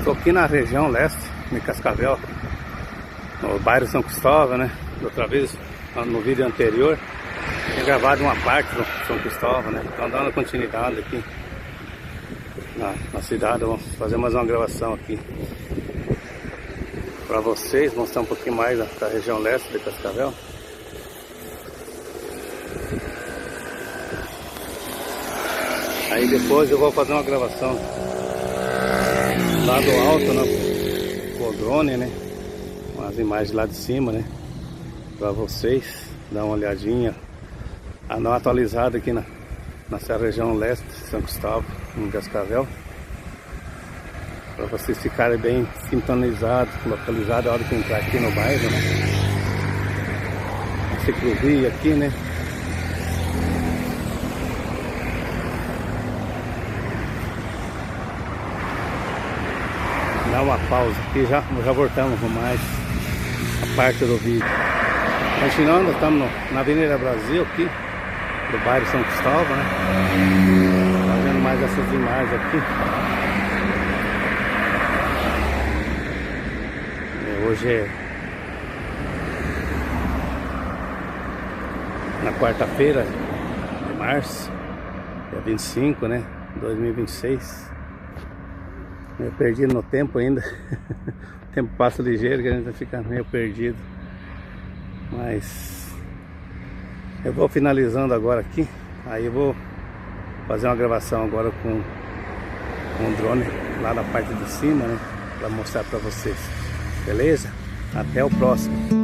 Estou aqui na região leste de Cascavel, no bairro São Cristóvão, né? Outra vez, no vídeo anterior, tinha gravado uma parte do São Cristóvão, né? Então dando continuidade aqui na cidade. Vamos fazer mais uma gravação aqui para vocês, mostrar um pouquinho mais da região leste de Cascavel. Aí depois eu vou fazer uma gravação lá do alto, né, com o drone, né, com as imagens lá de cima, né, para vocês dar uma olhadinha, dar uma atualizada aqui nessa região leste de São Cristóvão, em Cascavel, para vocês ficarem bem sintonizados, localizados a hora que entrar aqui no bairro, né, a ciclovia aqui, né. Dá uma pausa aqui, já voltamos com mais a parte do vídeo. Continuando, estamos na Avenida Brasil aqui, do bairro São Cristóvão, né? Fazendo mais essas imagens aqui. Hoje é na quarta-feira de março, dia 25, né? 2026. Meio perdido no tempo ainda. O tempo passa ligeiro que a gente vai ficar meio perdido. Mas eu vou finalizando agora aqui. Aí eu vou fazer uma gravação agora com o drone lá na parte de cima, né, para mostrar para vocês. Beleza? Até o próximo.